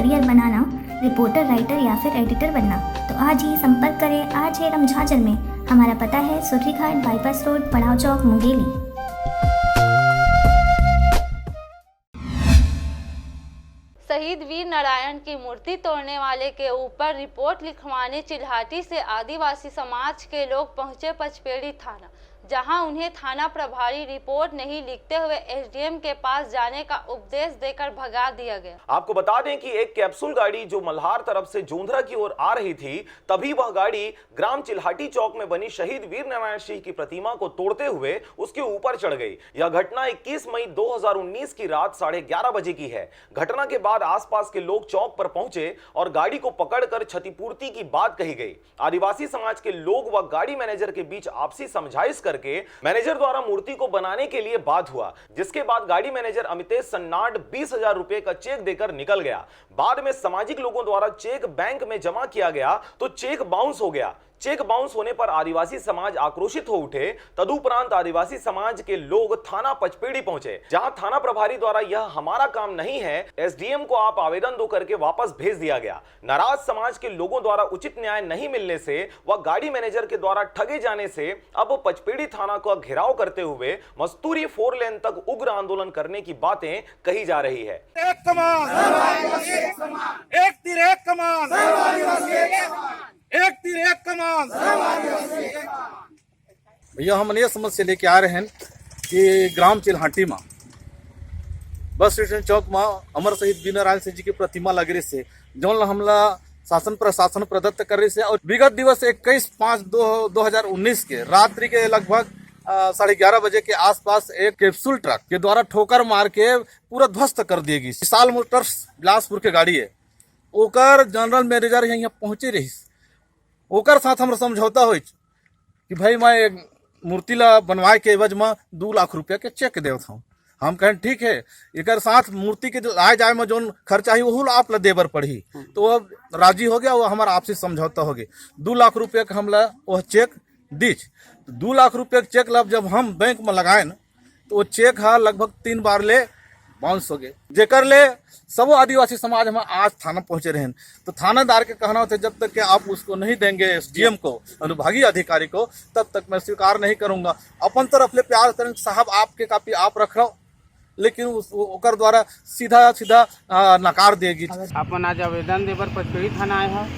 Career बनाना, reporter, writer या फिर editor बनना, तो आज ही संपर्क करें। आज है रमझाझर में। हमारा पता है सुर्री घाट, बाईपास रोड, पड़ाव चौक, मुंगेली। शहीद वीर नारायण की मूर्ति तोड़ने वाले के ऊपर रिपोर्ट लिखवाने चिल्हाटी से आदिवासी समाज के लोग पहुंचे पचपेड़ी थाना, जहां उन्हें थाना प्रभारी रिपोर्ट नहीं लिखते हुए एसडीएम के पास जाने का उपदेश देकर भगा दिया गया। आपको बता दें कि एक कैप्सूल गाड़ी जो मल्हार तरफ से जोंधरा की ओर आ रही थी, तभी वह गाड़ी ग्राम चिल्हाटी चौक में बनी शहीद वीर नारायण सिंह की प्रतिमा को तोड़ते हुए उसके ऊपर चढ़ गई। यह घटना 21 मई 2019 की रात 11:30 बजे की है। घटना के बाद आसपास के लोग चौक पर पहुंचे और गाड़ी को पकड़कर क्षतिपूर्ति की बात कही गई। आदिवासी समाज के लोग व गाड़ी मैनेजर के बीच आपसी समझाइश करके मैनेजर द्वारा मूर्ति को बनाने के लिए बात हुआ, जिसके बाद गाड़ी मैनेजर अमितेश सन्नाड 20,000 रुपए का चेक देकर निकल गया। बाद में सामाजिक लोगों द्वारा चेक बैंक में जमा किया गया तो चेक बाउंस हो गया। चेक बाउंस होने पर आदिवासी समाज आक्रोशित हो उठे। तदुपरांत आदिवासी समाज के लोग थाना पचपेड़ी पहुंचे, जहां थाना प्रभारी द्वारा यह हमारा काम नहीं है, एसडीएम को आप आवेदन दो करके वापस भेज दिया गया। नाराज समाज के लोगों द्वारा उचित न्याय नहीं मिलने से व गाड़ी मैनेजर के द्वारा ठगे जाने से अब पचपेड़ी थाना का घेराव करते हुए मस्तूरी 4 लेन तक उग्र आंदोलन करने की बातें कही जा रही है। एक कमान, एक तीर एक कमान, एक तीर एक कमान। भैया हम ये समस्या लेके आ रहे हैं कि ग्राम चिल्हाटी में बस स्टेशन चौक में अमर शहीद वीर नारायण सिंह जी की प्रतिमा लग रही से जौन हमला शासन प्रशासन प्रदत्त कर रही से, और विगत दिवस 21/5/2019 के रात्रि के लगभग 11:30 बजे के आसपास एक कैप्सूल ट्रक के द्वारा ठोकर मार के पूरा ध्वस्त कर दिएगी। विशाल मोटर्स बिलासपुर के गाड़ी है, ओकर जनरल मैनेजर यहाँ पहुंचे रही, ओकर साथ हम समझौता हो कि भाई मैं एक मूर्ति ला बनवाए के एवज में 2 लाख रुपया के चेक देवत हूँ। हम कहें ठीक है, एक साथ मूर्ति के लाए जाए में जो खर्चा है वो आप ला देवर पड़ी, तो अब राजी हो गया। वो हमारा आपसी समझौता हो गया। 2 लाख रुपया का हमला वह चेक दीच। 2 लाख रुपया के चेक लब जब हम बैंक में लगाए न, तो वो चेक है लगभग 3 बार ले बाउंस हो गए, जेकर ले सब आदिवासी समाज में आज थाना पहुंचे रहे। तो थानादार के कहना होता है जब तक कि आप उसको नहीं देंगे एसडीएम को, अनुभागीय अधिकारी को, तब तक मैं स्वीकार नहीं करूंगा। अपन तरफ ले प्यार करें साहब, आपके कापी आप रख रहो, लेकिन ओकर द्वारा सीधा सीधा नकार देगी। अपन आज आवेदन देवर पचपेड़ी थाना आए हैं।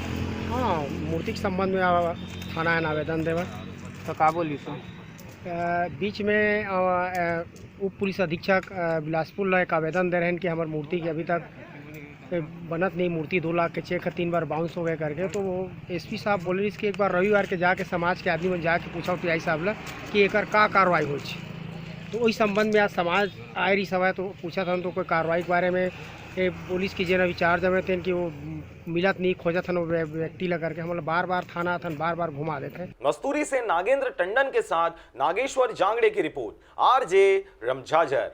हाँ, मूर्ति के संबंध में थाना आए आवेदन देवर। तो का बोली सो बीच में उप पुलिस अधीक्षक बिलासपुर ला एक आवेदन दे रहे हैं कि हमारे मूर्ति की अभी तक बनत नहीं, मूर्ति 2 लाख के चेक 3 बार बाउंस हो गए करके। तो वो एसपी साहब बोल रही कि एक बार रविवार के जाके समाज के आदमी में जाके पूछा टीआई साहब ला कि एकर का कार्रवाई हो। तो वही संबंध में आज समाज आए रही सवाए, तो पूछा था तो कोई कार्रवाई के बारे में पुलिस की जेना विचार जमे थे कि वो मिलत नहीं खोजत हन व्यक्ति लगा करके हम बार बार थाना थन बार बार घुमा देते। मस्तूरी से नागेंद्र टंडन के साथ नागेश्वर जांगड़े की रिपोर्ट, आरजे रमझाझर।